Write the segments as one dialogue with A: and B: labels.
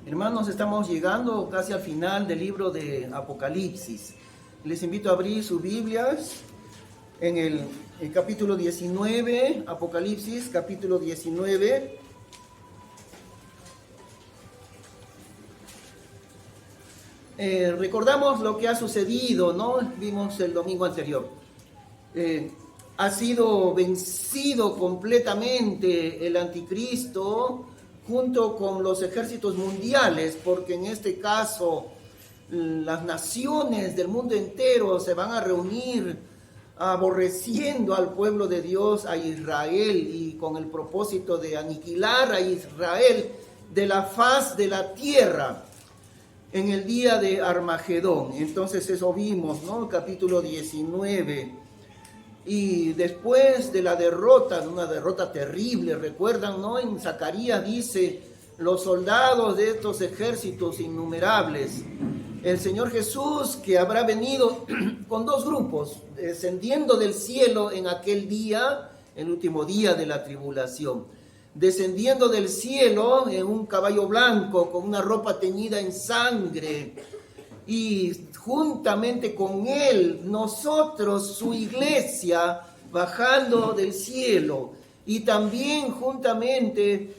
A: Hermanos, estamos llegando casi al final del libro de Apocalipsis. Les invito a abrir sus Biblias en el capítulo 19, Apocalipsis, capítulo 19. Recordamos lo que ha sucedido, ¿no? Vimos el domingo anterior. Ha sido vencido completamente el anticristo junto con los ejércitos mundiales, porque en este caso las naciones del mundo entero se van a reunir aborreciendo al pueblo de Dios, a Israel, y con el propósito de aniquilar a Israel de la faz de la tierra en el día de Armagedón. Entonces eso vimos, ¿no? Capítulo 19. Y después de la derrota, una derrota terrible, recuerdan, ¿no? En Zacarías dice, los soldados de estos ejércitos innumerables, el Señor Jesús que habrá venido con dos grupos, descendiendo del cielo en aquel día, el último día de la tribulación, descendiendo del cielo en un caballo blanco con una ropa teñida en sangre, y juntamente con él, nosotros, su iglesia, bajando del cielo, y también juntamente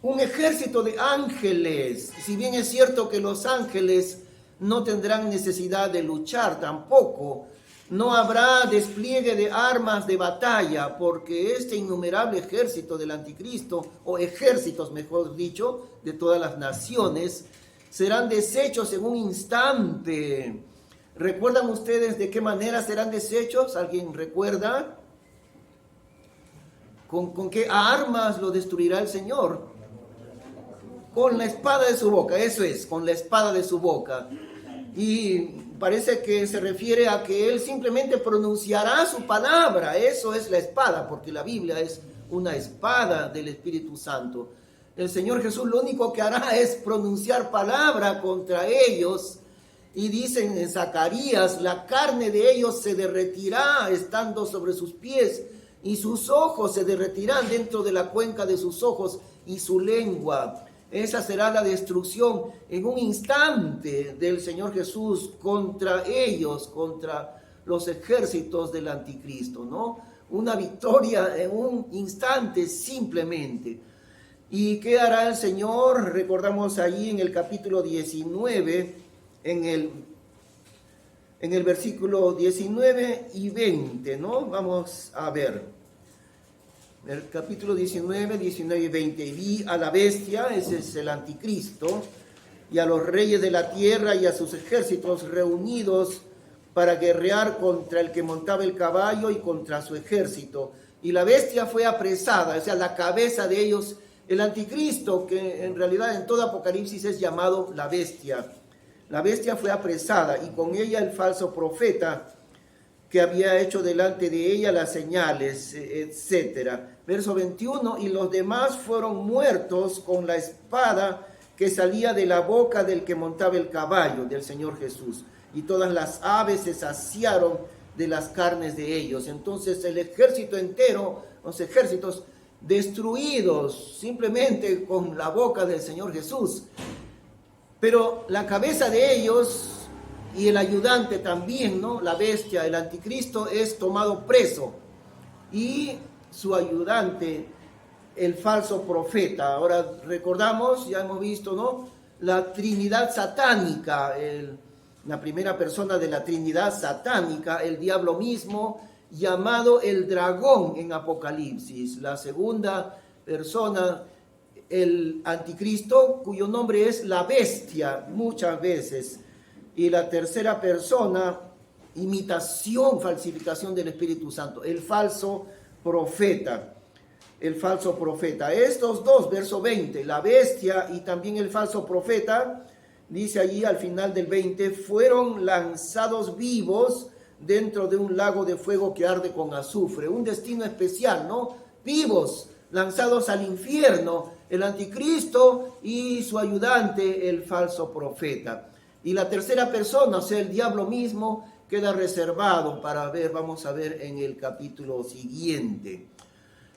A: un ejército de ángeles. Si bien es cierto que los ángeles no tendrán necesidad de luchar tampoco, no habrá despliegue de armas de batalla, porque este innumerable ejército del anticristo, o ejércitos mejor dicho, de todas las naciones, serán deshechos en un instante. ¿Recuerdan ustedes de qué manera serán deshechos? ¿Alguien recuerda? ¿Con qué armas lo destruirá el Señor? Con la espada de su boca, eso es, con la espada de su boca. Y parece que se refiere a que Él simplemente pronunciará su palabra. Eso es la espada, porque la Biblia es una espada del Espíritu Santo. El Señor Jesús lo único que hará es pronunciar palabra contra ellos. Y dicen en Zacarías, la carne de ellos se derretirá estando sobre sus pies, y sus ojos se derretirán dentro de la cuenca de sus ojos, y su lengua. Esa será la destrucción en un instante del Señor Jesús contra ellos, contra los ejércitos del anticristo, ¿no? Una victoria en un instante simplemente. ¿Y qué hará el Señor? Recordamos allí en el capítulo 19, en el versículo 19 y 20, ¿no? Vamos a ver. El capítulo 19 y 20. Y vi a la bestia, ese es el anticristo, y a los reyes de la tierra y a sus ejércitos reunidos para guerrear contra el que montaba el caballo y contra su ejército. Y la bestia fue apresada, o sea, la cabeza de ellos. El anticristo, que en realidad en todo Apocalipsis es llamado la bestia. La bestia fue apresada y con ella el falso profeta que había hecho delante de ella las señales, etc. Verso 21, y los demás fueron muertos con la espada que salía de la boca del que montaba el caballo, del Señor Jesús. Y todas las aves se saciaron de las carnes de ellos. Entonces el ejército entero, los ejércitos destruidos simplemente con la boca del Señor Jesús. Pero la cabeza de ellos y el ayudante también, ¿no? La bestia, el anticristo, es tomado preso. Y su ayudante, el falso profeta. Ahora recordamos, ya hemos visto, ¿no? La Trinidad satánica, la primera persona de la Trinidad satánica, el diablo mismo, llamado el dragón en Apocalipsis. La segunda persona, el anticristo, cuyo nombre es la bestia muchas veces. Y la tercera persona, imitación, falsificación del Espíritu Santo, el falso profeta. El falso profeta. Estos dos, verso 20, la bestia y también el falso profeta, dice allí al final del 20, fueron lanzados vivos dentro de un lago de fuego que arde con azufre. Un destino especial, ¿no? Vivos, lanzados al infierno, el anticristo y su ayudante, el falso profeta. Y la tercera persona, o sea, el diablo mismo, queda reservado para ver, vamos a ver en el capítulo siguiente.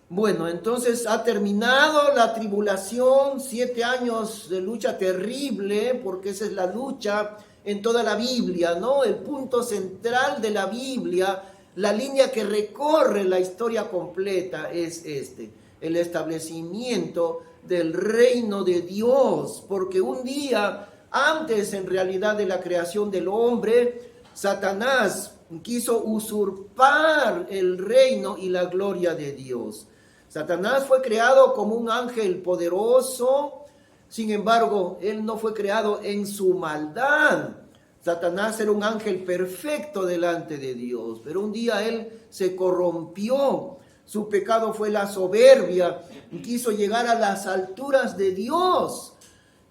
A: Bueno, entonces ha terminado la tribulación, 7 años de lucha terrible, porque esa es la lucha en toda la Biblia, ¿no? El punto central de la Biblia, la línea que recorre la historia completa es el establecimiento del reino de Dios, porque un día antes en realidad de la creación del hombre, Satanás quiso usurpar el reino y la gloria de Dios. Satanás fue creado como un ángel poderoso, sin embargo, él no fue creado en su maldad. Satanás era un ángel perfecto delante de Dios, pero un día él se corrompió. Su pecado fue la soberbia, quiso llegar a las alturas de Dios.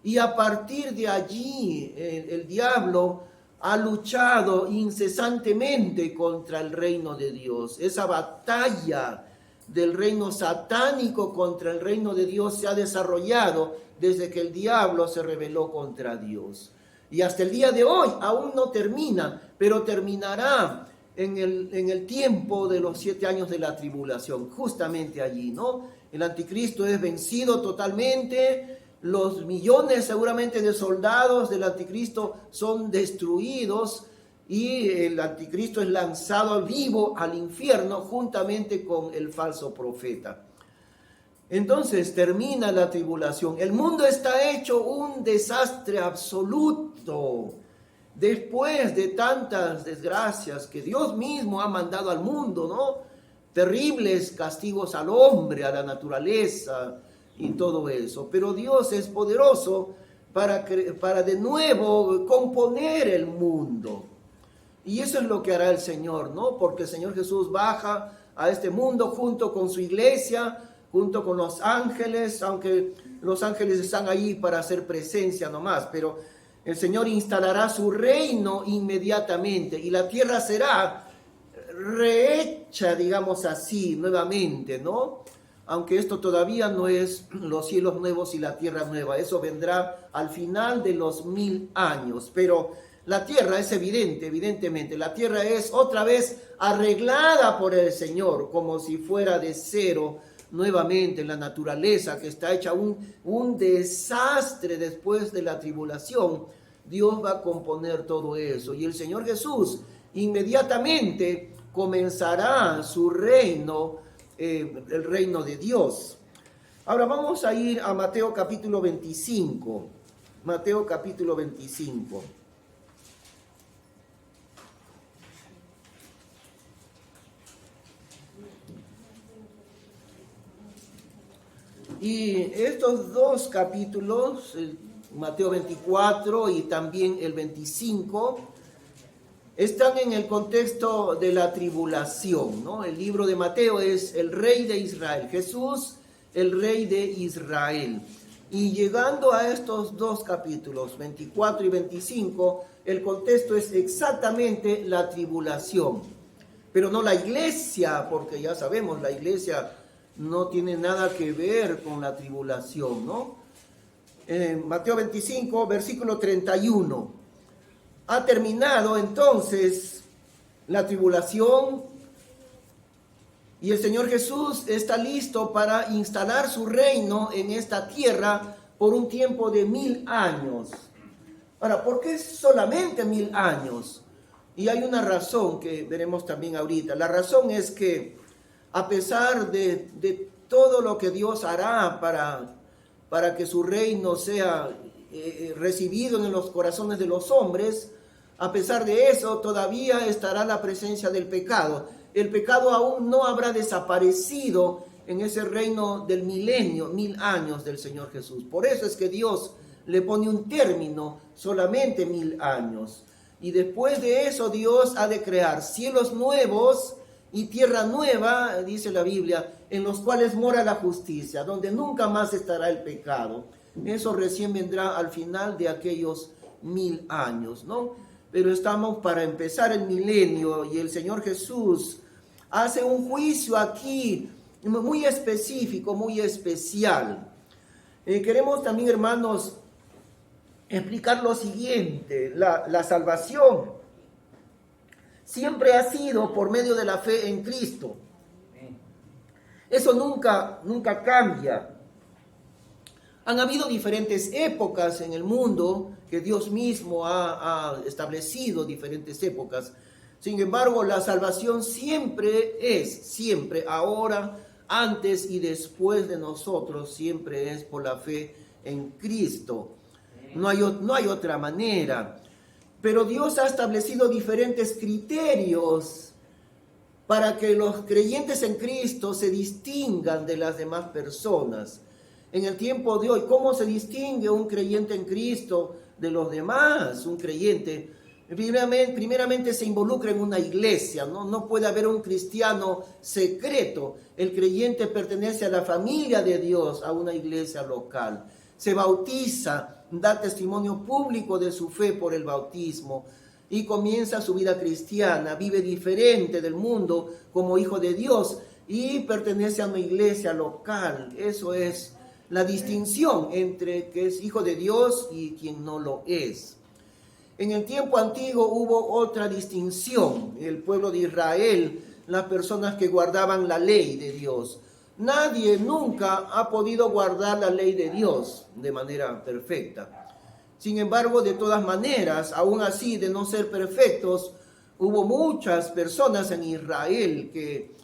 A: Y a partir de allí, el diablo ha luchado incesantemente contra el reino de Dios. Esa batalla del reino satánico contra el reino de Dios se ha desarrollado desde que el diablo se rebeló contra Dios. Y hasta el día de hoy aún no termina, pero terminará en el tiempo de los 7 años de la tribulación, justamente allí, ¿no? El anticristo es vencido totalmente, los millones seguramente de soldados del anticristo son destruidos, y el anticristo es lanzado vivo al infierno juntamente con el falso profeta. Entonces termina la tribulación. El mundo está hecho un desastre absoluto. Después de tantas desgracias que Dios mismo ha mandado al mundo, ¿no? Terribles castigos al hombre, a la naturaleza y todo eso. Pero Dios es poderoso para de nuevo componer el mundo. Y eso es lo que hará el Señor, ¿no? Porque el Señor Jesús baja a este mundo junto con su iglesia, junto con los ángeles, aunque los ángeles están ahí para hacer presencia nomás, pero el Señor instalará su reino inmediatamente y la tierra será rehecha, digamos así, nuevamente, ¿no? Aunque esto todavía no es los cielos nuevos y la tierra nueva, eso vendrá al final de los 1000 años, pero la tierra es evidentemente, la tierra es otra vez arreglada por el Señor, como si fuera de cero nuevamente. La naturaleza que está hecha un desastre después de la tribulación, Dios va a componer todo eso. Y el Señor Jesús inmediatamente comenzará su reino, el reino de Dios. Ahora vamos a ir a Mateo capítulo 25. Mateo capítulo 25. Y estos dos capítulos, Mateo 24 y también el 25, están en el contexto de la tribulación, ¿no? El libro de Mateo es el rey de Israel, Jesús, el rey de Israel. Y llegando a estos dos capítulos, 24 y 25, el contexto es exactamente la tribulación, pero no la iglesia, porque ya sabemos, la iglesia no tiene nada que ver con la tribulación, ¿no? Mateo 25, versículo 31. Ha terminado entonces la tribulación y el Señor Jesús está listo para instalar su reino en esta tierra por un tiempo de 1000 años. Ahora, ¿por qué solamente 1000 años? Y hay una razón que veremos también ahorita. La razón es que a pesar de todo lo que Dios hará para que su reino sea recibido en los corazones de los hombres, a pesar de eso todavía estará la presencia del pecado. El pecado aún no habrá desaparecido en ese reino del milenio, 1000 años del Señor Jesús. Por eso es que Dios le pone un término, solamente 1000 años. Y después de eso Dios ha de crear cielos nuevos y tierra nueva, dice la Biblia, en los cuales mora la justicia, donde nunca más estará el pecado. Eso recién vendrá al final de aquellos 1000 años, ¿no? Pero estamos para empezar el milenio y el Señor Jesús hace un juicio aquí muy específico, muy especial. Queremos también, hermanos, explicar lo siguiente. La salvación siempre ha sido por medio de la fe en Cristo. Eso nunca cambia. Han habido diferentes épocas en el mundo que Dios mismo ha establecido diferentes épocas. Sin embargo, la salvación siempre, ahora, antes y después de nosotros, siempre es por la fe en Cristo. No hay otra manera. Pero Dios ha establecido diferentes criterios para que los creyentes en Cristo se distingan de las demás personas. En el tiempo de hoy, ¿cómo se distingue un creyente en Cristo de los demás? Un creyente, primeramente se involucra en una iglesia, ¿no? No puede haber un cristiano secreto. El creyente pertenece a la familia de Dios, a una iglesia local. Se bautiza, da testimonio público de su fe por el bautismo y comienza su vida cristiana, vive diferente del mundo como hijo de Dios y pertenece a una iglesia local. Eso es la distinción entre que es hijo de Dios y quien no lo es. En el tiempo antiguo hubo otra distinción. El pueblo de Israel, las personas que guardaban la ley de Dios. Nadie nunca ha podido guardar la ley de Dios de manera perfecta. Sin embargo, de todas maneras, aún así, de no ser perfectos, hubo muchas personas en Israel que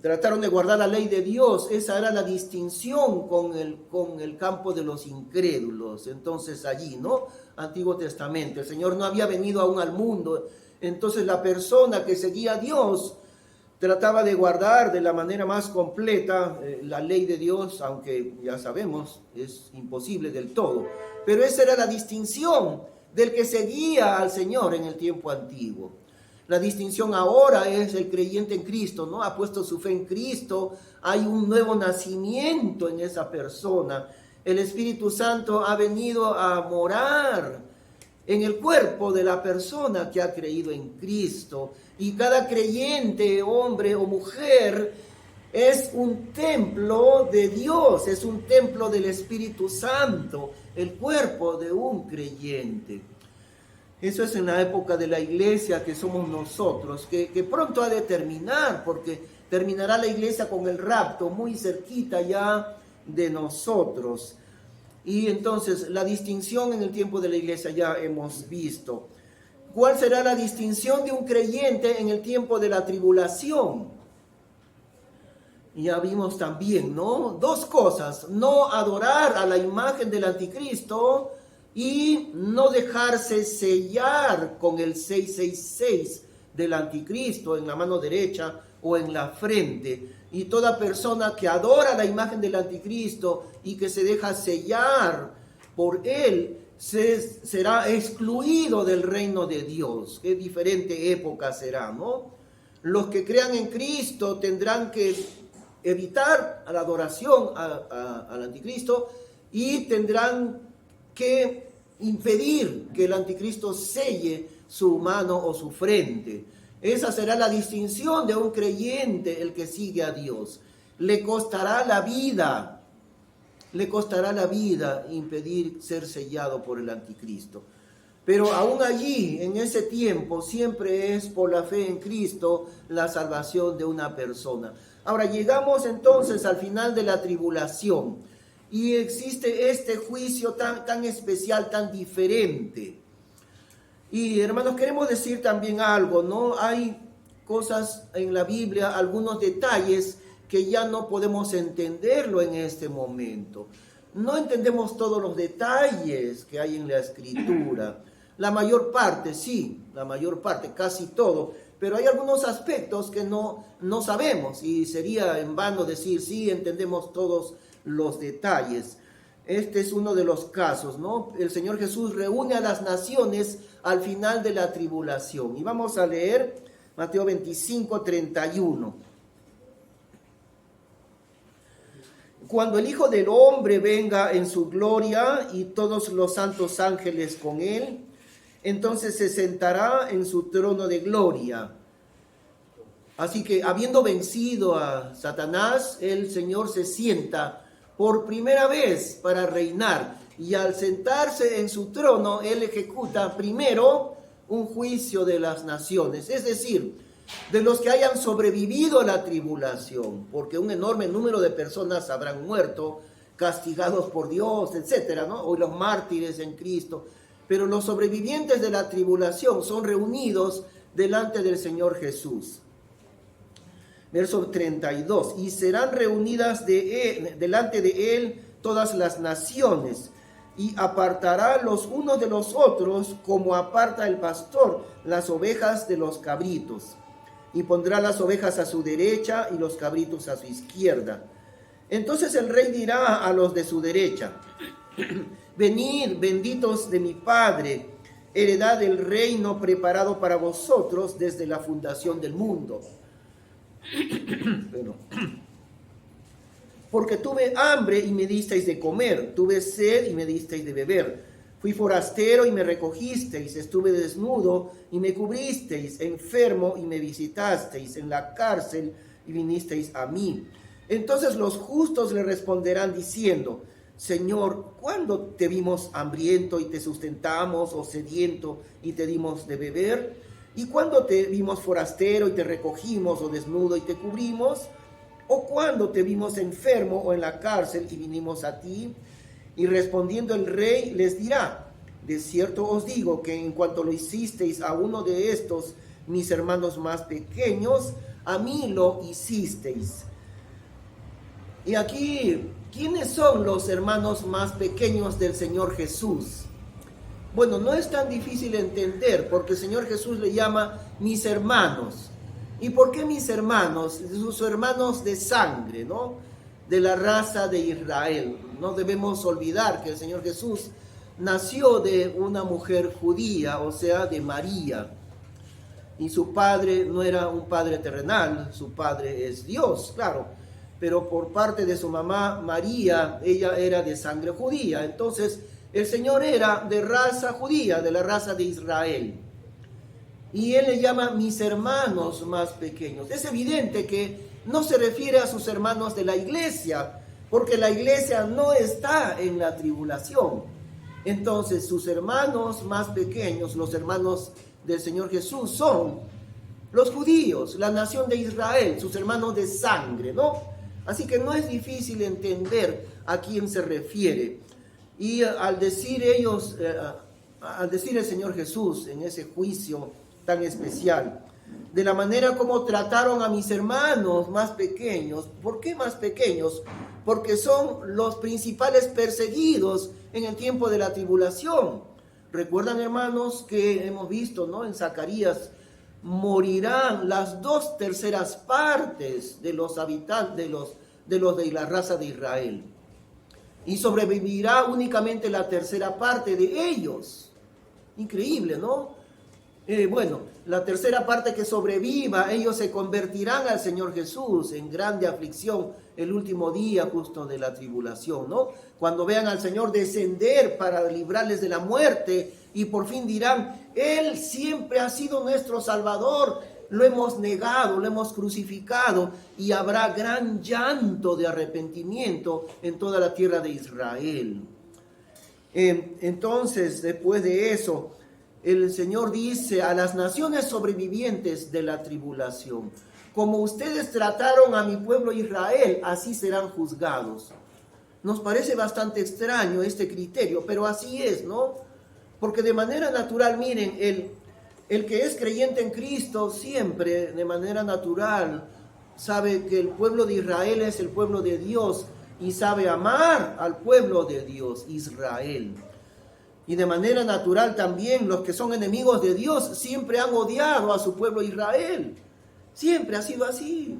A: trataron de guardar la ley de Dios. Esa era la distinción con el campo de los incrédulos. Entonces allí, ¿no? Antiguo Testamento, el Señor no había venido aún al mundo. Entonces la persona que seguía a Dios trataba de guardar de la manera más completa la ley de Dios, aunque ya sabemos, es imposible del todo. Pero esa era la distinción del que seguía al Señor en el tiempo antiguo. La distinción ahora es el creyente en Cristo, ¿no? Ha puesto su fe en Cristo, hay un nuevo nacimiento en esa persona. El Espíritu Santo ha venido a morar en el cuerpo de la persona que ha creído en Cristo. Y cada creyente, hombre o mujer, es un templo de Dios, es un templo del Espíritu Santo, el cuerpo de un creyente. Eso es en la época de la iglesia que somos nosotros, que pronto ha de terminar, porque terminará la iglesia con el rapto, muy cerquita ya de nosotros. Y entonces la distinción en el tiempo de la iglesia ya hemos visto. ¿Cuál será la distinción de un creyente en el tiempo de la tribulación? Ya vimos también, ¿no? Dos cosas: no adorar a la imagen del anticristo y no dejarse sellar con el 666 del anticristo en la mano derecha o en la frente. Y toda persona que adora la imagen del anticristo y que se deja sellar por él será excluido del reino de Dios. Qué diferente época será, ¿no? Los que crean en Cristo tendrán que evitar la adoración al anticristo y tendrán que impedir que el anticristo selle su mano o su frente. Esa será la distinción de un creyente, el que sigue a Dios. Le costará la vida impedir ser sellado por el anticristo. Pero aún allí, en ese tiempo, siempre es por la fe en Cristo la salvación de una persona. Ahora llegamos entonces al final de la tribulación y existe este juicio tan especial, tan diferente. Y hermanos, queremos decir también algo, ¿no? Hay cosas en la Biblia, algunos detalles que ya no podemos entenderlo en este momento. No entendemos todos los detalles que hay en la Escritura. La mayor parte, sí, casi todo. Pero hay algunos aspectos que no sabemos y sería en vano decir, sí, entendemos todos los detalles. Este es uno de los casos, ¿no? El Señor Jesús reúne a las naciones al final de la tribulación. Y vamos a leer Mateo 25, 31. Cuando el Hijo del Hombre venga en su gloria y todos los santos ángeles con él, entonces se sentará en su trono de gloria. Así que habiendo vencido a Satanás, el Señor se sienta por primera vez para reinar. Y al sentarse en su trono, Él ejecuta primero un juicio de las naciones. Es decir, de los que hayan sobrevivido a la tribulación, porque un enorme número de personas habrán muerto, castigados por Dios, etcétera, ¿no? O los mártires en Cristo. Pero los sobrevivientes de la tribulación son reunidos delante del Señor Jesús. Verso 32, y serán reunidas delante de él todas las naciones, y apartará los unos de los otros, como aparta el pastor las ovejas de los cabritos, y pondrá las ovejas a su derecha y los cabritos a su izquierda. Entonces el rey dirá a los de su derecha: venid, benditos de mi Padre, heredad del reino preparado para vosotros desde la fundación del mundo. Porque tuve hambre y me disteis de comer, tuve sed y me disteis de beber, fui forastero y me recogisteis, estuve desnudo y me cubristeis, enfermo y me visitasteis, en la cárcel y vinisteis a mí. Entonces los justos le responderán diciendo: Señor, ¿cuándo te vimos hambriento y te sustentamos, o sediento y te dimos de beber? ¿Y cuándo te vimos forastero y te recogimos, o desnudo y te cubrimos? ¿O cuándo te vimos enfermo o en la cárcel y vinimos a ti? Y respondiendo el rey les dirá: de cierto os digo que en cuanto lo hicisteis a uno de estos mis hermanos más pequeños, a mí lo hicisteis. Y aquí, ¿quiénes son los hermanos más pequeños del Señor Jesús? Bueno, no es tan difícil entender, porque el Señor Jesús le llama mis hermanos. ¿Y por qué mis hermanos? Sus hermanos de sangre, ¿no? De la raza de Israel. No debemos olvidar que el Señor Jesús nació de una mujer judía, o sea, de María. Y su padre no era un padre terrenal, su padre es Dios, claro. Pero por parte de su mamá María, ella era de sangre judía. Entonces, el Señor era de raza judía, de la raza de Israel. Y él le llama mis hermanos más pequeños. Es evidente que no se refiere a sus hermanos de la iglesia, porque la iglesia no está en la tribulación. Entonces, sus hermanos más pequeños, los hermanos del Señor Jesús, son los judíos, la nación de Israel, sus hermanos de sangre, ¿no? Así que no es difícil entender a quién se refiere. Y al decir ellos, al decir el Señor Jesús en ese juicio tan especial, de la manera como trataron a mis hermanos más pequeños. ¿Por qué más pequeños? Porque son los principales perseguidos en el tiempo de la tribulación. Recuerdan, hermanos, que hemos visto, ¿no? En Zacarías, morirán las 2/3 partes de los habitantes, de los de la raza de Israel. Y sobrevivirá únicamente la 1/3 parte de ellos. Increíble, ¿no? Bueno, la 1/3 parte que sobreviva, ellos se convertirán al Señor Jesús en grande aflicción el último día justo de la tribulación, ¿no? Cuando vean al Señor descender para librarles de la muerte, y por fin dirán: Él siempre ha sido nuestro Salvador, lo hemos negado, lo hemos crucificado, y habrá gran llanto de arrepentimiento en toda la tierra de Israel. Entonces, después de eso, el Señor dice a las naciones sobrevivientes de la tribulación: como ustedes trataron a mi pueblo Israel, así serán juzgados. Nos parece bastante extraño este criterio, pero así es, ¿no? Porque de manera natural, miren, el que es creyente en Cristo siempre, de manera natural, sabe que el pueblo de Israel es el pueblo de Dios y sabe amar al pueblo de Dios, Israel. Y de manera natural también los que son enemigos de Dios siempre han odiado a su pueblo Israel. Siempre ha sido así.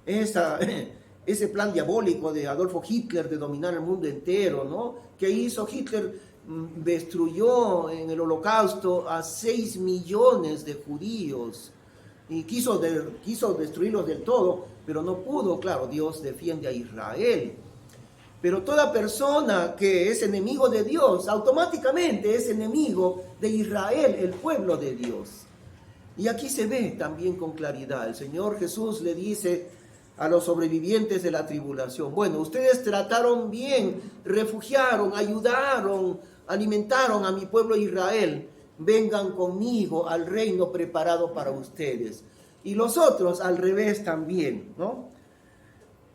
A: Ese plan diabólico de Adolfo Hitler de dominar el mundo entero, ¿no? ¿Qué hizo Hitler? Destruyó en el Holocausto a 6 millones de judíos y quiso destruirlos del todo, pero no pudo. Claro, Dios defiende a Israel. Pero toda persona que es enemigo de Dios, automáticamente es enemigo de Israel, el pueblo de Dios. Y aquí se ve también con claridad. El Señor Jesús le dice a los sobrevivientes de la tribulación: bueno, ustedes trataron bien, refugiaron, ayudaron, alimentaron a mi pueblo Israel. Vengan conmigo al reino preparado para ustedes. y los otros al revés también, ¿no?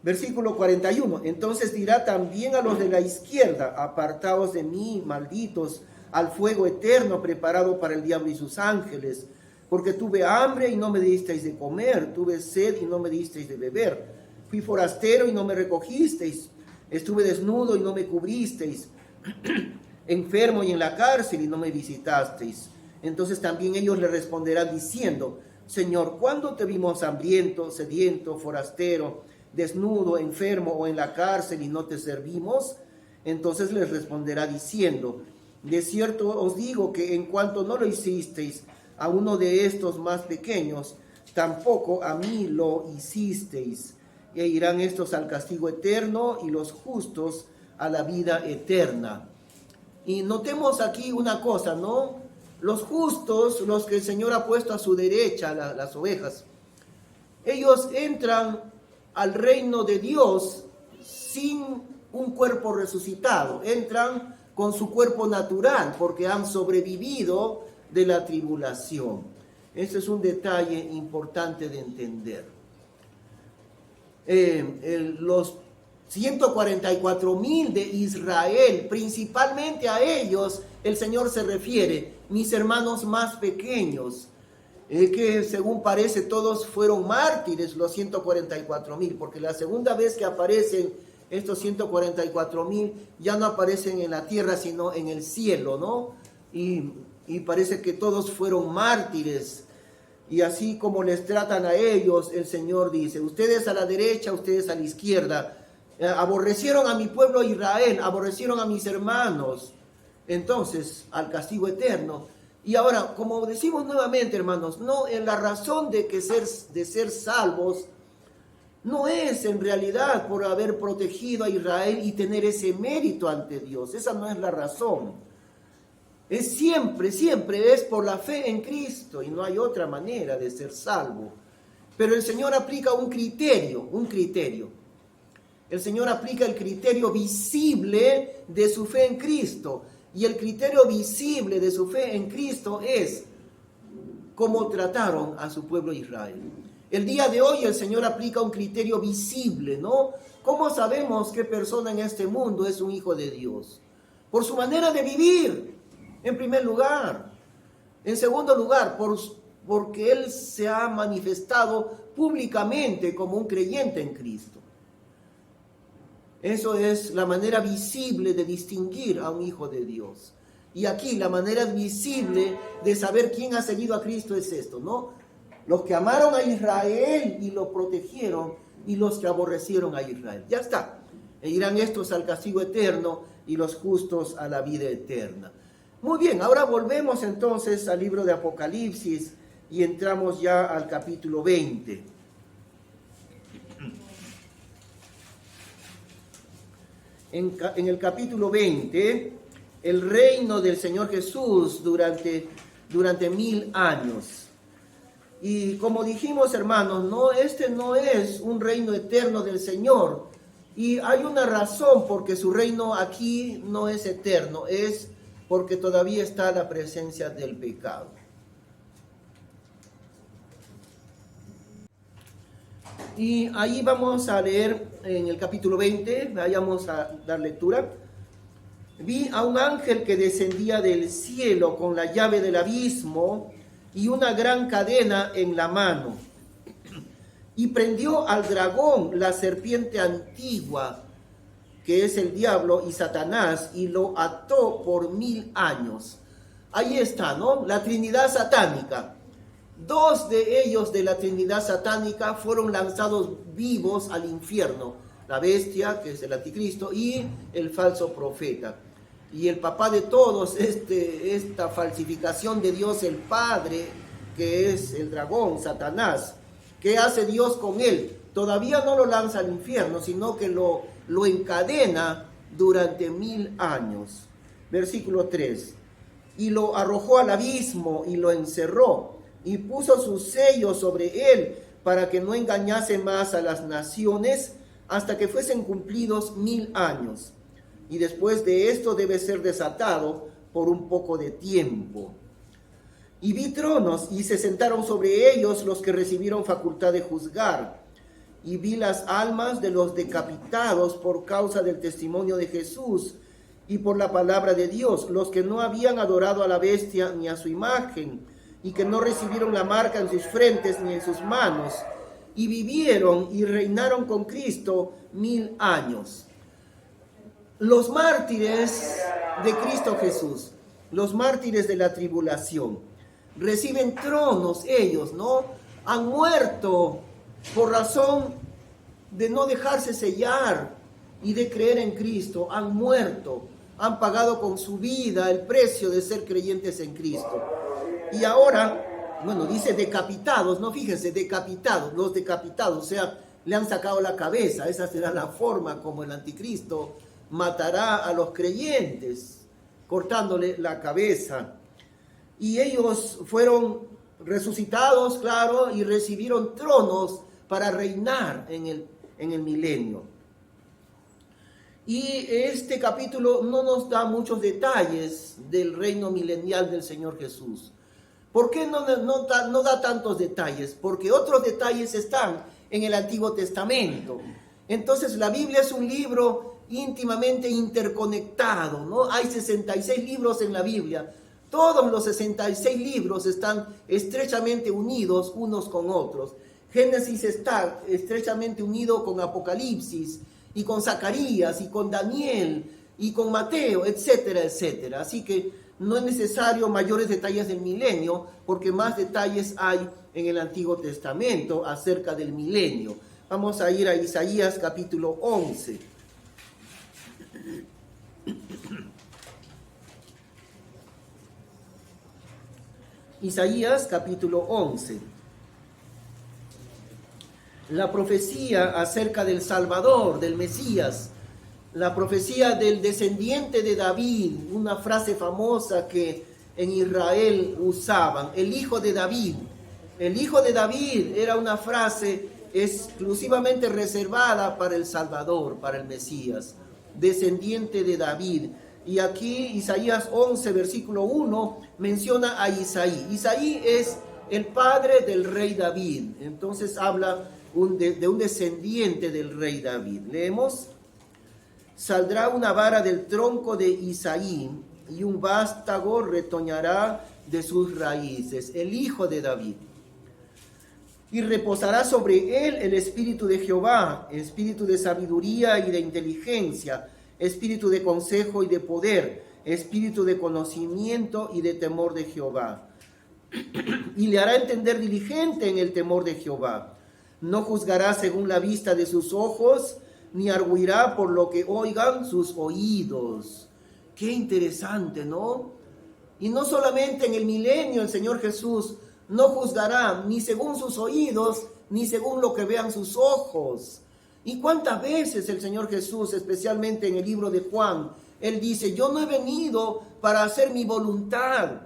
A: Versículo 41, entonces dirá también a los de la izquierda, apartaos de mí, malditos, al fuego eterno preparado para el diablo y sus ángeles, porque tuve hambre y no me disteis de comer, tuve sed y no me disteis de beber, fui forastero y no me recogisteis, estuve desnudo y no me cubristeis, enfermo y en la cárcel y no me visitasteis. Entonces también ellos le responderán diciendo, Señor, ¿cuándo te vimos hambriento, sediento, forastero, desnudo, enfermo o en la cárcel y no te servimos? Entonces les responderá diciendo, de cierto os digo que en cuanto no lo hicisteis a uno de estos más pequeños, tampoco a mí lo hicisteis. E irán estos al castigo eterno y los justos a la vida eterna. Y notemos aquí una cosa, ¿no? Los justos, los que el Señor ha puesto a su derecha, las ovejas, ellos entran al reino de Dios sin un cuerpo resucitado, entran con su cuerpo natural porque han sobrevivido de la tribulación. Ese es un detalle importante de entender. Los 144,000 de Israel, principalmente a ellos el Señor se refiere, mis hermanos más pequeños, que según parece todos fueron mártires, los 144,000, porque la segunda vez que aparecen estos 144,000 ya no aparecen en la tierra sino en el cielo, ¿no? Y parece que todos fueron mártires. Y así como les tratan a ellos, el Señor dice, ustedes a la derecha, ustedes a la izquierda, aborrecieron a mi pueblo Israel, aborrecieron a mis hermanos, entonces al castigo eterno. Y ahora, como decimos nuevamente, hermanos, no, en la razón de ser salvos no es en realidad por haber protegido a Israel y tener ese mérito ante Dios. Esa no es la razón. Es siempre es por la fe en Cristo y no hay otra manera de ser salvo. Pero el Señor aplica un criterio. El Señor aplica el criterio visible de su fe en Cristo. Y el criterio visible de su fe en Cristo es cómo trataron a su pueblo Israel. El día de hoy el Señor aplica un criterio visible, ¿no? ¿Cómo sabemos qué persona en este mundo es un hijo de Dios? Por su manera de vivir, en primer lugar. En segundo lugar, porque Él se ha manifestado públicamente como un creyente en Cristo. Eso es la manera visible de distinguir a un hijo de Dios. Y aquí la manera visible de saber quién ha seguido a Cristo es esto, ¿no? Los que amaron a Israel y lo protegieron y los que aborrecieron a Israel. Ya está. E irán estos al castigo eterno y los justos a la vida eterna. Muy bien, ahora volvemos entonces al libro de Apocalipsis y entramos ya al capítulo 20. En el capítulo 20, el reino del Señor Jesús durante 1000 años. Y como dijimos, hermanos, no, este no es un reino eterno del Señor. Y hay una razón porque su reino aquí no es eterno, es porque todavía está la presencia del pecado. Y ahí vamos a leer en el capítulo 20, vayamos a dar lectura. Vi a un ángel que descendía del cielo con la llave del abismo y una gran cadena en la mano. Y prendió al dragón, la serpiente antigua, que es el diablo y Satanás, y lo ató por 1000 años. Ahí está, ¿no? La Trinidad satánica. 2 de ellos de la Trinidad satánica fueron lanzados vivos al infierno. La bestia, que es el anticristo, y el falso profeta. Y el papá de todos, esta falsificación de Dios el Padre, que es el dragón, Satanás. ¿Qué hace Dios con él? Todavía no lo lanza al infierno, sino que lo encadena durante 1000 años. Versículo 3. Y lo arrojó al abismo y lo encerró, y puso su sello sobre él para que no engañase más a las naciones hasta que fuesen cumplidos 1000 años. Y después de esto debe ser desatado por un poco de tiempo. Y vi tronos y se sentaron sobre ellos los que recibieron facultad de juzgar. Y vi las almas de los decapitados por causa del testimonio de Jesús y por la palabra de Dios, los que no habían adorado a la bestia ni a su imagen, y que no recibieron la marca en sus frentes ni en sus manos, y vivieron y reinaron con Cristo 1000 años. Los mártires de Cristo Jesús, los mártires de la tribulación, reciben tronos ellos, ¿no? Han muerto por razón de no dejarse sellar y de creer en Cristo. Han muerto, han pagado con su vida el precio de ser creyentes en Cristo. Y ahora, bueno, dice decapitados, no, fíjense, decapitados, los decapitados, o sea, le han sacado la cabeza. Esa será la forma como el anticristo matará a los creyentes, cortándole la cabeza. Y ellos fueron resucitados, claro, y recibieron tronos para reinar en el milenio. Y este capítulo no nos da muchos detalles del reino milenial del Señor Jesús. ¿Por qué no da tantos detalles? Porque otros detalles están en el Antiguo Testamento. Entonces la Biblia es un libro íntimamente interconectado, ¿no? Hay 66 libros en la Biblia. Todos los 66 libros están estrechamente unidos unos con otros. Génesis está estrechamente unido con Apocalipsis, y con Zacarías, y con Daniel, y con Mateo, etcétera, etcétera. Así que no es necesario mayores detalles del milenio, porque más detalles hay en el Antiguo Testamento acerca del milenio. Vamos a ir a Isaías capítulo 11. Isaías capítulo 11. La profecía acerca del Salvador, del Mesías, la profecía del descendiente de David, una frase famosa que en Israel usaban, el hijo de David. El hijo de David era una frase exclusivamente reservada para el Salvador, para el Mesías, descendiente de David. Y aquí Isaías 11, versículo 1, menciona a Isaí. Isaí es el padre del rey David. Entonces habla de un descendiente del rey David. Leemos: saldrá una vara del tronco de Isaí y un vástago retoñará de sus raíces. El hijo de David. Y reposará sobre él el espíritu de Jehová, espíritu de sabiduría y de inteligencia, espíritu de consejo y de poder, espíritu de conocimiento y de temor de Jehová. Y le hará entender diligente en el temor de Jehová. No juzgará según la vista de sus ojos, ni arguirá por lo que oigan sus oídos. Qué interesante, ¿no? Y no solamente en el milenio el Señor Jesús no juzgará ni según sus oídos, ni según lo que vean sus ojos. ¿Y cuántas veces el Señor Jesús, especialmente en el libro de Juan, Él dice: yo no he venido para hacer mi voluntad,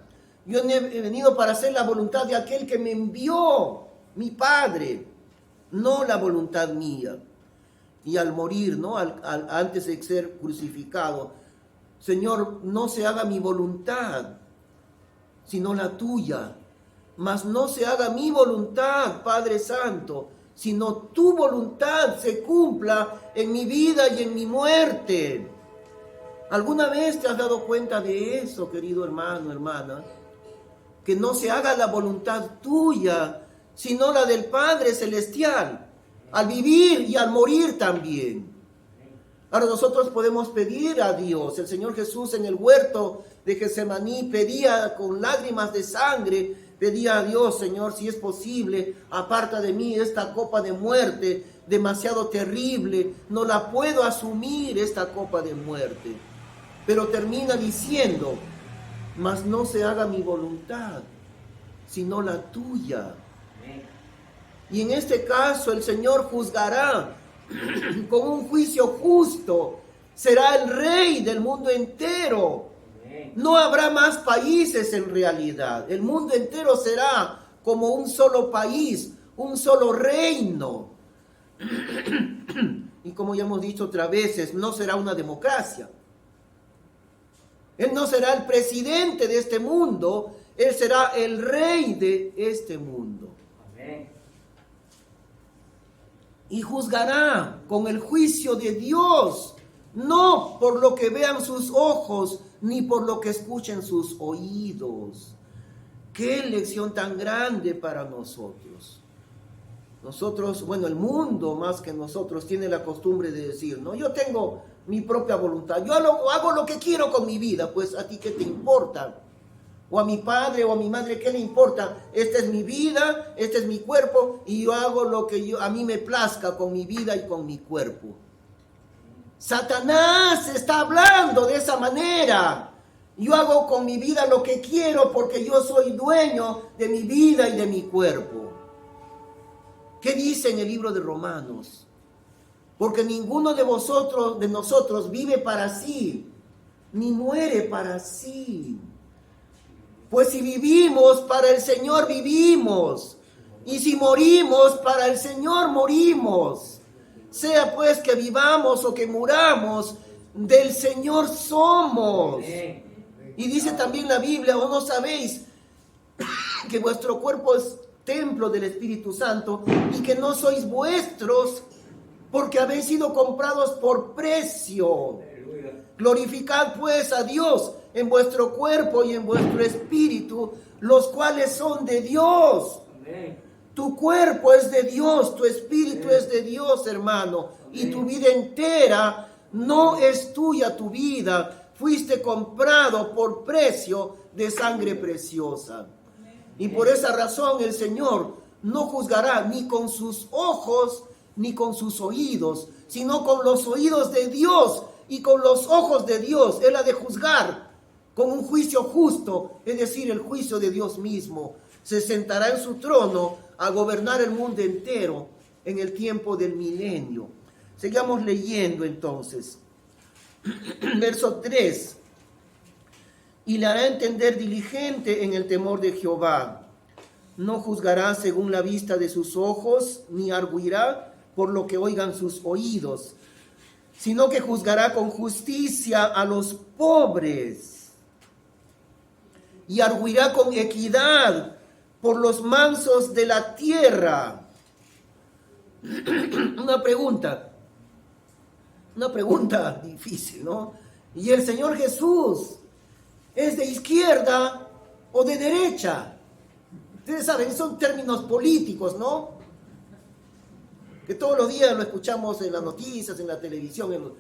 A: yo no he venido para hacer la voluntad de aquel que me envió, mi Padre, no la voluntad mía. Y al morir, ¿no? Antes de ser crucificado, Señor, no se haga mi voluntad, sino la tuya. Mas no se haga mi voluntad, Padre Santo, sino tu voluntad se cumpla en mi vida y en mi muerte. ¿Alguna vez te has dado cuenta de eso, querido hermano, hermana? Que no se haga la voluntad tuya, sino la del Padre Celestial, al vivir y al morir también. Ahora nosotros podemos pedir a Dios. El Señor Jesús en el huerto de Getsemaní pedía con lágrimas de sangre, pedía a Dios: Señor, si es posible, aparta de mí esta copa de muerte, demasiado terrible, no la puedo asumir esta copa de muerte. Pero termina diciendo: mas no se haga mi voluntad, sino la tuya. Y en este caso el Señor juzgará con un juicio justo. Será el rey del mundo entero. No habrá más países en realidad. El mundo entero será como un solo país, un solo reino. Y como ya hemos dicho otras veces, no será una democracia. Él no será el presidente de este mundo, Él será el rey de este mundo.
B: Amén.
A: Y juzgará con el juicio de Dios, no por lo que vean sus ojos, ni por lo que escuchen sus oídos. Qué lección tan grande para nosotros. Nosotros, bueno, el mundo más que nosotros tiene la costumbre de decir, no, yo tengo mi propia voluntad, yo hago lo que quiero con mi vida, pues a ti qué te importa. O a mi padre o a mi madre, ¿qué le importa? Esta es mi vida, este es mi cuerpo y yo hago lo que a mí me plazca con mi vida y con mi cuerpo. Satanás está hablando de esa manera. Yo hago con mi vida lo que quiero porque yo soy dueño de mi vida y de mi cuerpo. ¿Qué dice en el libro de Romanos? Porque ninguno de nosotros vive para sí, ni muere para sí. Pues si vivimos, para el Señor vivimos. Y si morimos, para el Señor morimos. Sea pues que vivamos o que muramos, del Señor somos. Y dice también la Biblia, ¿o no sabéis que vuestro cuerpo es templo del Espíritu Santo y que no sois vuestros porque habéis sido comprados por precio? Glorificad pues a Dios en vuestro cuerpo y en vuestro espíritu, los cuales son de Dios. Amén. Tu cuerpo es de Dios, tu espíritu es de Dios, hermano. Amén. Y tu vida entera no es tuya, tu vida. Fuiste comprado por precio de sangre preciosa. Y por esa razón el Señor no juzgará ni con sus ojos ni con sus oídos, sino con los oídos de Dios y con los ojos de Dios. Él ha de juzgar con un juicio justo, es decir, el juicio de Dios mismo. Se sentará en su trono a gobernar el mundo entero en el tiempo del milenio. Sigamos leyendo entonces. Verso 3. Y le hará entender diligente en el temor de Jehová. No juzgará según la vista de sus ojos, ni arguirá por lo que oigan sus oídos, sino que juzgará con justicia a los pobres y arguirá con equidad por los mansos de la tierra. Una pregunta difícil, ¿no? ¿Y el Señor Jesús es de izquierda o de derecha? Ustedes saben, son términos políticos, ¿no? Que todos los días lo escuchamos en las noticias, en la televisión.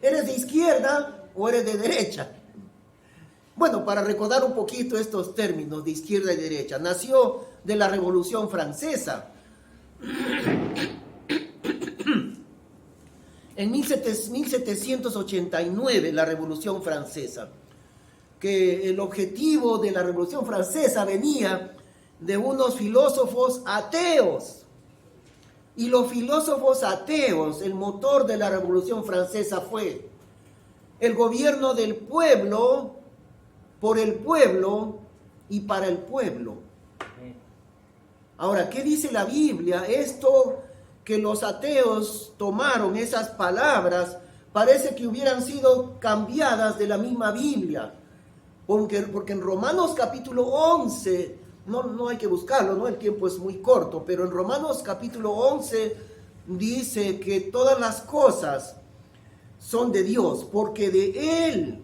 A: ¿Eres de izquierda o eres de derecha? Bueno, para recordar un poquito estos términos de izquierda y derecha, nació de la Revolución Francesa. En 1789, la Revolución Francesa, que el objetivo de la Revolución Francesa venía de unos filósofos ateos. Y los filósofos ateos, el motor de la Revolución Francesa fue el gobierno del pueblo, por el pueblo y para el pueblo. Ahora, ¿qué dice la Biblia? Esto que los ateos tomaron, esas palabras, parece que hubieran sido cambiadas de la misma Biblia. Porque en Romanos capítulo 11, no hay que buscarlo, ¿no? El tiempo es muy corto, pero en Romanos capítulo 11 dice que todas las cosas son de Dios, porque de Él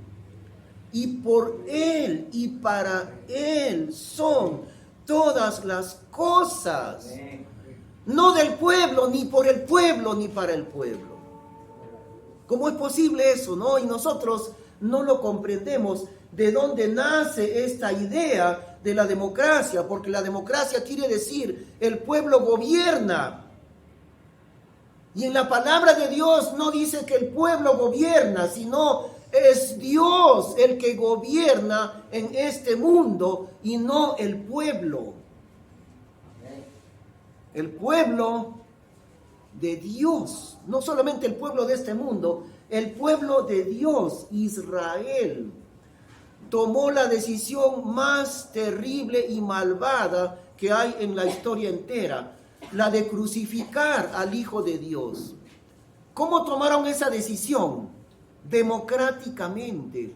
A: y por Él y para Él son todas las cosas. No del pueblo, ni por el pueblo, ni para el pueblo. ¿Cómo es posible eso, no? Y nosotros no lo comprendemos. ¿De dónde nace esta idea de la democracia? Porque la democracia quiere decir el pueblo gobierna. Y en la palabra de Dios no dice que el pueblo gobierna, sino es Dios el que gobierna en este mundo y no el pueblo. El pueblo de Dios, no solamente el pueblo de este mundo, el pueblo de Dios, Israel, tomó la decisión más terrible y malvada que hay en la historia entera, la de crucificar al Hijo de Dios. ¿Cómo tomaron esa decisión? Democráticamente.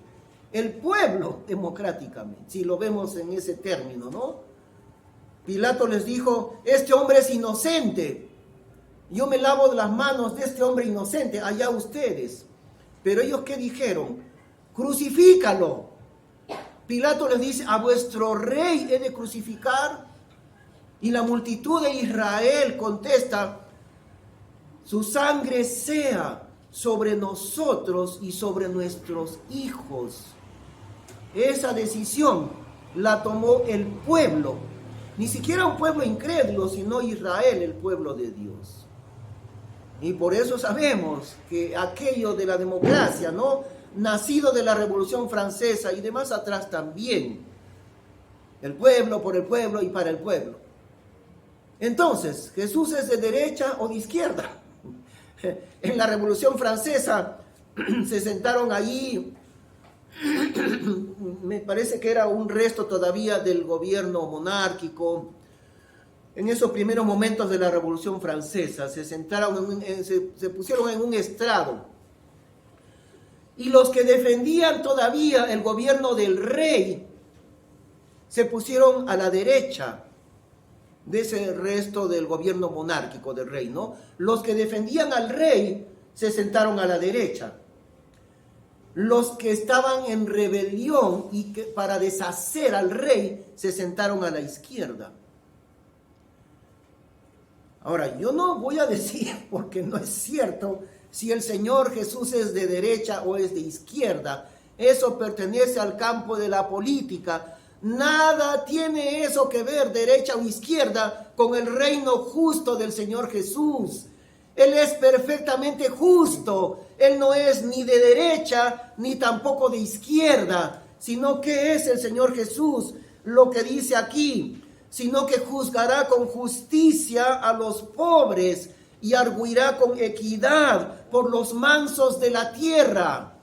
A: el pueblo democráticamente, si lo vemos en ese término, ¿no? Pilato les dijo, este hombre es inocente, yo me lavo las manos de este hombre inocente, allá ustedes. Pero ellos, ¿qué dijeron? Crucifícalo. Pilato les dice, a vuestro rey he de crucificar. Y la multitud de Israel contesta, su sangre sea sobre nosotros y sobre nuestros hijos. Esa decisión la tomó el pueblo, ni siquiera un pueblo incrédulo, sino Israel, el pueblo de Dios. Y por eso sabemos que aquello de la democracia, ¿no?, nacido de la Revolución Francesa y de más atrás también, el pueblo por el pueblo y para el pueblo. Entonces, ¿Jesús es de derecha o de izquierda? En la Revolución Francesa se sentaron allí, me parece que era un resto todavía del gobierno monárquico. En esos primeros momentos de la Revolución Francesa se sentaron, se pusieron en un estrado. Y los que defendían todavía el gobierno del rey se pusieron a la derecha de ese resto del gobierno monárquico del rey, ¿no? Los que defendían al rey se sentaron a la derecha. Los que estaban en rebelión y que para deshacer al rey se sentaron a la izquierda. Ahora, yo no voy a decir, porque no es cierto, si el Señor Jesús es de derecha o es de izquierda. Eso pertenece al campo de la política. Nada tiene eso que ver, derecha o izquierda, con el reino justo del Señor Jesús. Él es perfectamente justo. Él no es ni de derecha ni tampoco de izquierda, sino que es el Señor Jesús lo que dice aquí, sino que juzgará con justicia a los pobres y arguirá con equidad por los mansos de la tierra.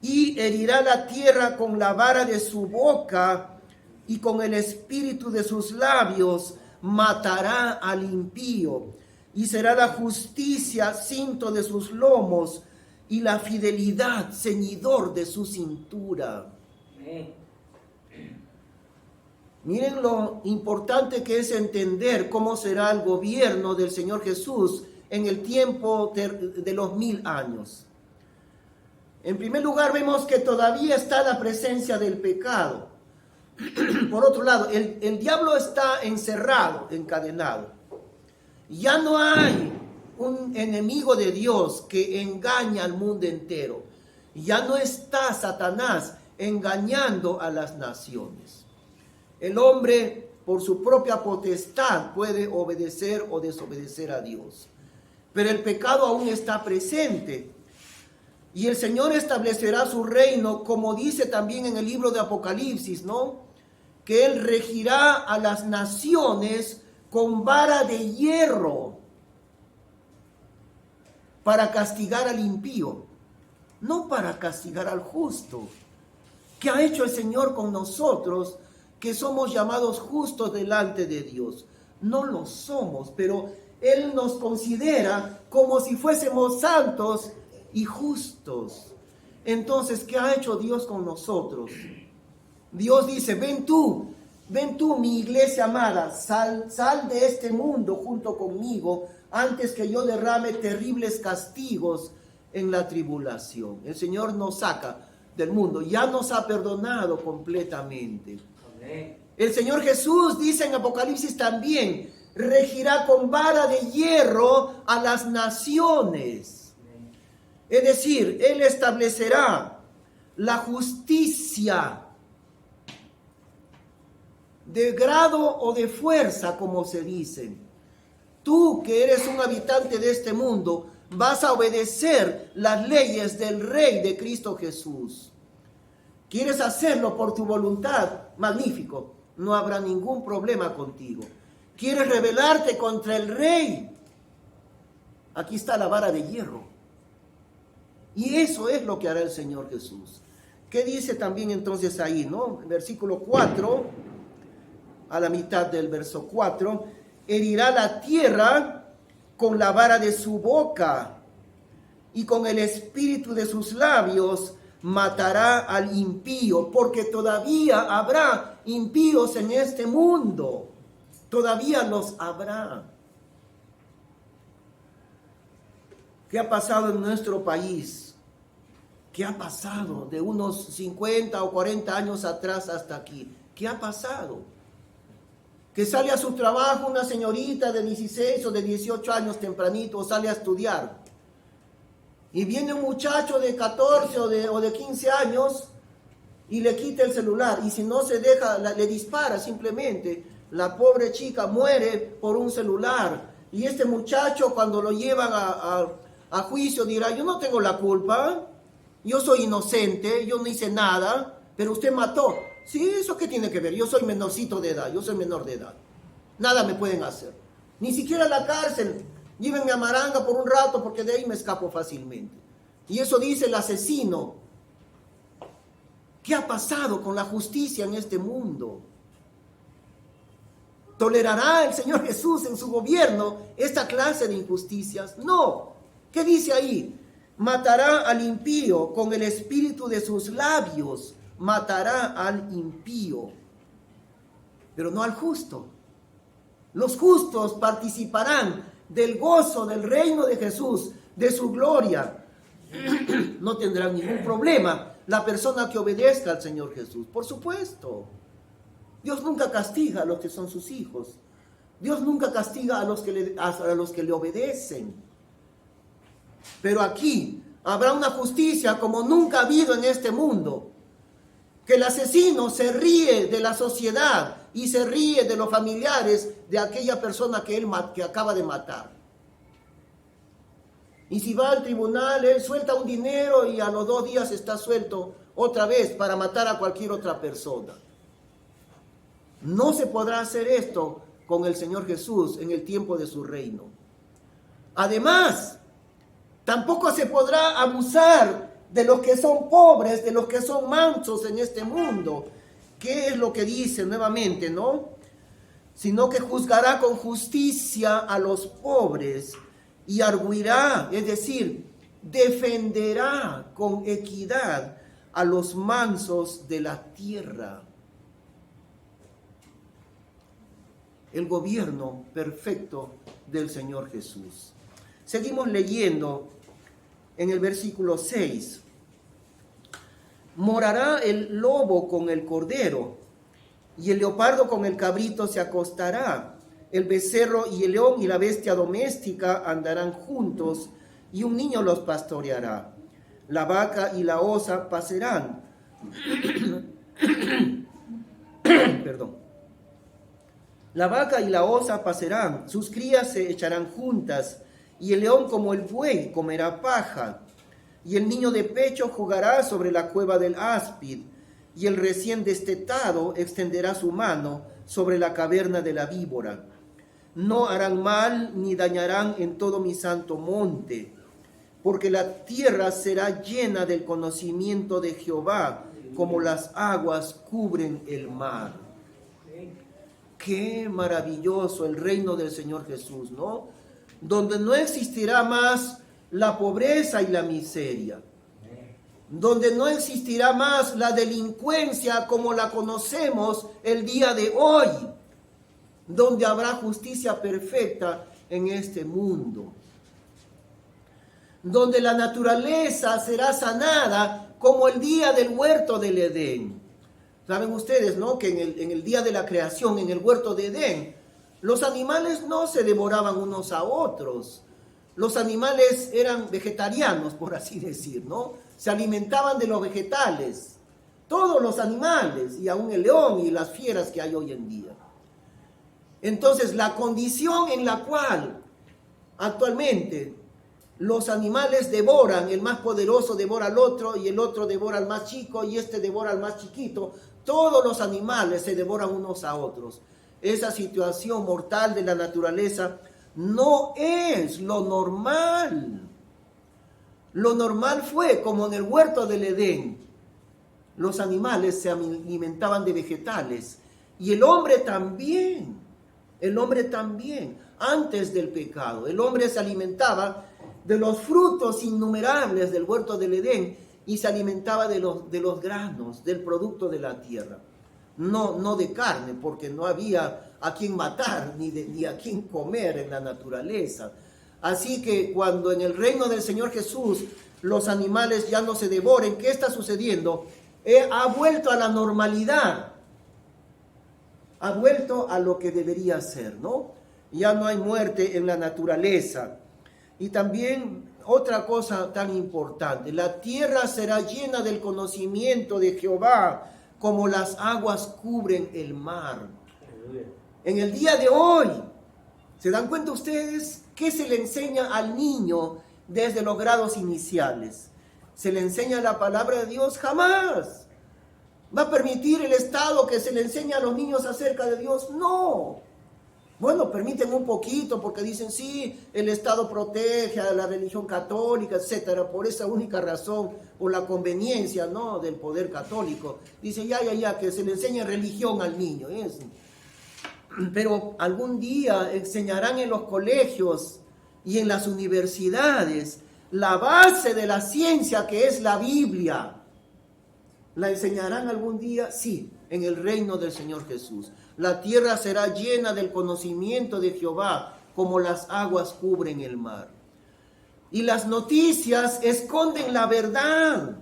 A: Y herirá la tierra con la vara de su boca, y con el espíritu de sus labios matará al impío. Y será la justicia cinto de sus lomos, y la fidelidad ceñidor de su cintura. Miren lo importante que es entender cómo será el gobierno del Señor Jesús en el tiempo de los 1000 años. En primer lugar, vemos que todavía está la presencia del pecado. Por otro lado, el diablo está encerrado, encadenado. Ya no hay un enemigo de Dios que engaña al mundo entero. Ya no está Satanás engañando a las naciones. El hombre, por su propia potestad, puede obedecer o desobedecer a Dios. Pero el pecado aún está presente. Y el Señor establecerá su reino, como dice también en el libro de Apocalipsis, ¿no? Que Él regirá a las naciones con vara de hierro para castigar al impío, no para castigar al justo. ¿Qué ha hecho el Señor con nosotros, que somos llamados justos delante de Dios? No lo somos, pero Él nos considera como si fuésemos santos y justos. Entonces, ¿qué ha hecho Dios con nosotros? Dios dice, ven tú, mi iglesia amada, sal de este mundo junto conmigo antes que yo derrame terribles castigos en la tribulación. El Señor nos saca del mundo, ya nos ha perdonado completamente. Amén. El Señor Jesús dice en Apocalipsis también, regirá con vara de hierro a las naciones. Amén. Es decir, Él establecerá la justicia de grado o de fuerza, como se dice. Tú, que eres un habitante de este mundo, vas a obedecer las leyes del Rey de Cristo Jesús. ¿Quieres hacerlo por tu voluntad? Magnífico, no habrá ningún problema contigo. ¿Quieres rebelarte contra el Rey? Aquí está la vara de hierro. Y eso es lo que hará el Señor Jesús. ¿Qué dice también entonces ahí, no? Versículo 4, a la mitad del verso 4, herirá la tierra con la vara de su boca, y con el espíritu de sus labios matará al impío, porque todavía habrá impíos en este mundo. Todavía los habrá. ¿Qué ha pasado en nuestro país? ¿Qué ha pasado de unos 50 o 40 años atrás hasta aquí? ¿Qué ha pasado? Que sale a su trabajo una señorita de 16 o de 18 años tempranito, o sale a estudiar. Y viene un muchacho de 14 o de 15 años y le quita el celular. Y si no se deja, le dispara simplemente. La pobre chica muere por un celular. Y este muchacho, cuando lo llevan a juicio, dirá: yo no tengo la culpa, yo soy inocente, yo no hice nada, pero usted mató. Sí, ¿eso qué tiene que ver? Yo soy menorcito de edad, yo soy menor de edad. Nada me pueden hacer. Ni siquiera a la cárcel. Llévenme a Maranga por un rato, porque de ahí me escapo fácilmente. Y eso dice el asesino. ¿Qué ha pasado con la justicia en este mundo? ¿Tolerará el Señor Jesús en su gobierno esta clase de injusticias? No. ¿Qué dice ahí? Matará al impío con el espíritu de sus labios. Matará al impío, pero no al justo. Los justos participarán del gozo del reino de Jesús, de su gloria. No tendrán ningún problema la persona que obedezca al Señor Jesús. Por supuesto, Dios nunca castiga a los que son sus hijos. Dios nunca castiga a los que le obedecen. Pero aquí habrá una justicia como nunca ha habido en este mundo. Que el asesino se ríe de la sociedad y se ríe de los familiares de aquella persona que acaba de matar. Y si va al tribunal, él suelta un dinero y a los 2 días está suelto otra vez para matar a cualquier otra persona. No se podrá hacer esto con el Señor Jesús en el tiempo de su reino. Además, tampoco se podrá abusar de los que son pobres, de los que son mansos en este mundo. ¿Qué es lo que dice nuevamente, no? Sino que juzgará con justicia a los pobres y arguirá, es decir, defenderá con equidad a los mansos de la tierra. El gobierno perfecto del Señor Jesús. Seguimos leyendo en el versículo 6. Morará el lobo con el cordero, y el leopardo con el cabrito se acostará. El becerro y el león y la bestia doméstica andarán juntos, y un niño los pastoreará. La vaca y la osa pasarán. Perdón. La vaca y la osa pasarán, sus crías se echarán juntas, y el león como el buey comerá paja. Y el niño de pecho jugará sobre la cueva del áspid, y el recién destetado extenderá su mano sobre la caverna de la víbora. No harán mal ni dañarán en todo mi santo monte, porque la tierra será llena del conocimiento de Jehová, como las aguas cubren el mar. Qué maravilloso el reino del Señor Jesús, ¿no? Donde no existirá más la pobreza y la miseria, donde no existirá más la delincuencia como la conocemos el día de hoy, donde habrá justicia perfecta en este mundo, donde la naturaleza será sanada como el día del huerto del Edén. Saben ustedes, ¿no?, que en el día de la creación, en el huerto de Edén, los animales no se devoraban unos a otros. Los animales eran vegetarianos, por así decir, ¿no? Se alimentaban de los vegetales. Todos los animales, y aún el león y las fieras que hay hoy en día. Entonces, la condición en la cual actualmente los animales devoran, el más poderoso devora al otro, y el otro devora al más chico, y este devora al más chiquito. Todos los animales se devoran unos a otros. Esa situación mortal de la naturaleza no es lo normal. Lo normal fue como en el huerto del Edén. Los animales se alimentaban de vegetales y el hombre también. El hombre también, antes del pecado. El hombre se alimentaba de los frutos innumerables del huerto del Edén y se alimentaba de los granos, del producto de la tierra. No de carne, porque no había a quien matar ni a quien comer en la naturaleza. Así que cuando en el reino del Señor Jesús los animales ya no se devoren, ¿qué está sucediendo? Ha vuelto a la normalidad, ha vuelto a lo que debería ser, ¿no? Ya no hay muerte en la naturaleza. Y también otra cosa tan importante, la tierra será llena del conocimiento de Jehová, como las aguas cubren el mar. En el día de hoy, ¿se dan cuenta ustedes qué se le enseña al niño desde los grados iniciales? ¿Se le enseña la palabra de Dios? Jamás. ¿Va a permitir el Estado que se le enseñe a los niños acerca de Dios? No. Bueno, permiten un poquito porque dicen, sí, el Estado protege a la religión católica, etcétera, por esa única razón, por la conveniencia, ¿no?, del poder católico. Dice, ya, que se le enseñe religión al niño. Pero algún día enseñarán en los colegios y en las universidades la base de la ciencia, que es la Biblia. ¿La enseñarán algún día? Sí, en el reino del Señor Jesús. La tierra será llena del conocimiento de Jehová, como las aguas cubren el mar. Y las noticias esconden la verdad.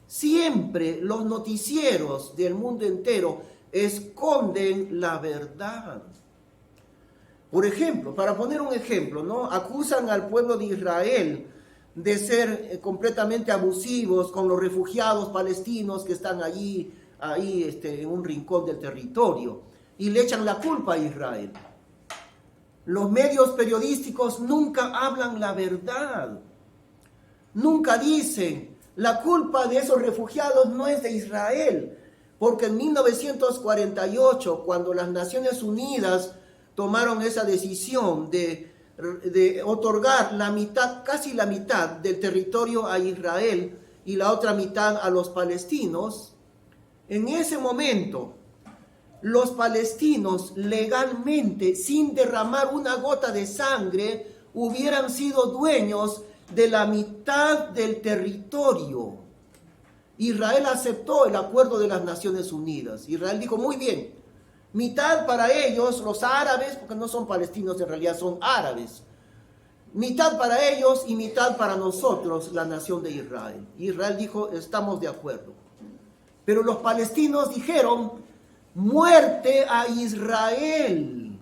A: Siempre los noticieros del mundo entero esconden la verdad. Por ejemplo, para poner un ejemplo, ¿no?, acusan al pueblo de Israel de ser completamente abusivos con los refugiados palestinos que están ahí en un rincón del territorio, y le echan la culpa a Israel. Los medios periodísticos nunca hablan la verdad. Nunca dicen, la culpa de esos refugiados no es de Israel, porque en 1948, cuando las Naciones Unidas tomaron esa decisión de otorgar la mitad, casi la mitad del territorio a Israel y la otra mitad a los palestinos, en ese momento los palestinos legalmente, sin derramar una gota de sangre, hubieran sido dueños de la mitad del territorio. Israel aceptó el acuerdo de las Naciones Unidas. Israel dijo, muy bien, mitad para ellos, los árabes, porque no son palestinos en realidad, son árabes. Mitad para ellos y mitad para nosotros, la nación de Israel. Israel dijo, estamos de acuerdo. Pero los palestinos dijeron, muerte a Israel.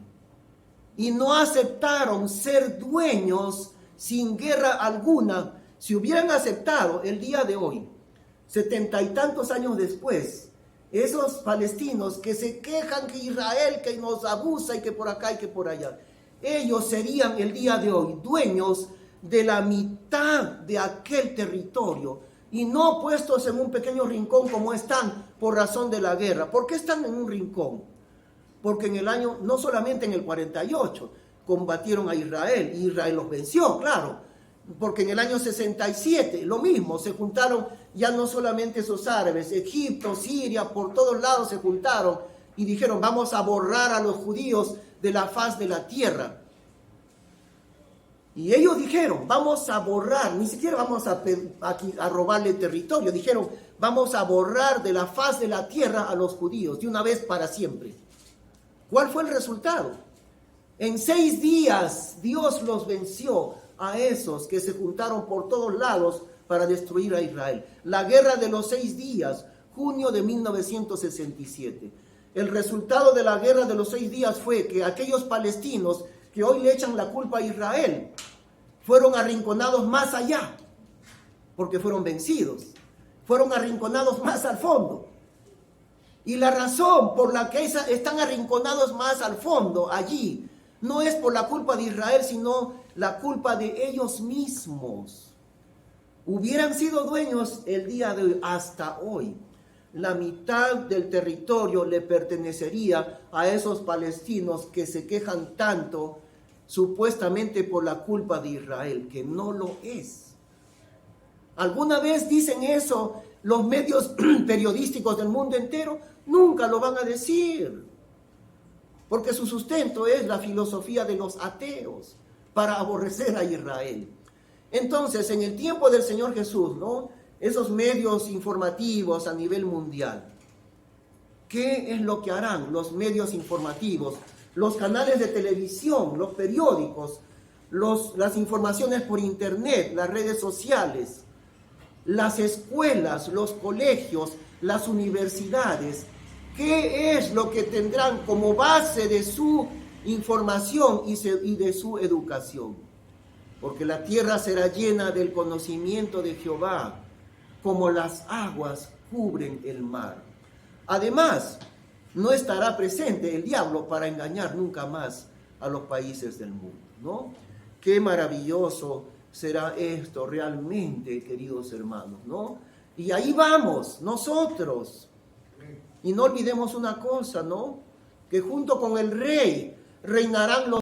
A: Y no aceptaron ser dueños sin guerra alguna. Si hubieran aceptado el día de hoy, 70 y tantos años después, esos palestinos que se quejan que Israel, que nos abusa y que por acá y que por allá, ellos serían el día de hoy dueños de la mitad de aquel territorio y no puestos en un pequeño rincón como están por razón de la guerra. ¿Por qué están en un rincón? Porque en el año, no solamente en el 48, combatieron a Israel y Israel los venció, claro. Porque en el año 67, lo mismo, se juntaron ya no solamente esos árabes, Egipto, Siria, por todos lados se juntaron y dijeron, vamos a borrar a los judíos de la faz de la tierra. Y ellos dijeron, vamos a borrar, ni siquiera vamos a robarle territorio, dijeron, vamos a borrar de la faz de la tierra a los judíos, de una vez para siempre. ¿Cuál fue el resultado? En 6 días Dios los venció a esos que se juntaron por todos lados para destruir a Israel. La guerra de los 6 días, junio de 1967. El resultado de la guerra de los 6 días fue que aquellos palestinos que hoy le echan la culpa a Israel fueron arrinconados más allá, porque fueron vencidos. Fueron arrinconados más al fondo. Y la razón por la que están arrinconados más al fondo, allí, no es por la culpa de Israel, sino la culpa de ellos mismos. Hubieran sido dueños el día de hoy, hasta hoy. La mitad del territorio le pertenecería a esos palestinos que se quejan tanto, supuestamente por la culpa de Israel, que no lo es. ¿Alguna vez dicen eso los medios periodísticos del mundo entero? Nunca lo van a decir, porque su sustento es la filosofía de los ateos para aborrecer a Israel. Entonces, en el tiempo del Señor Jesús, ¿no? Esos medios informativos a nivel mundial, ¿qué es lo que harán los medios informativos, los canales de televisión, los periódicos, las informaciones por internet, las redes sociales, las escuelas, los colegios, las universidades? ¿Qué es lo que tendrán como base de su información y de su educación? Porque la tierra será llena del conocimiento de Jehová, como las aguas cubren el mar. Además, no estará presente el diablo para engañar nunca más a los países del mundo, ¿no? Qué maravilloso será esto realmente, queridos hermanos, ¿no? Y ahí vamos, nosotros. Y no olvidemos una cosa, ¿no? Que junto con el rey reinarán los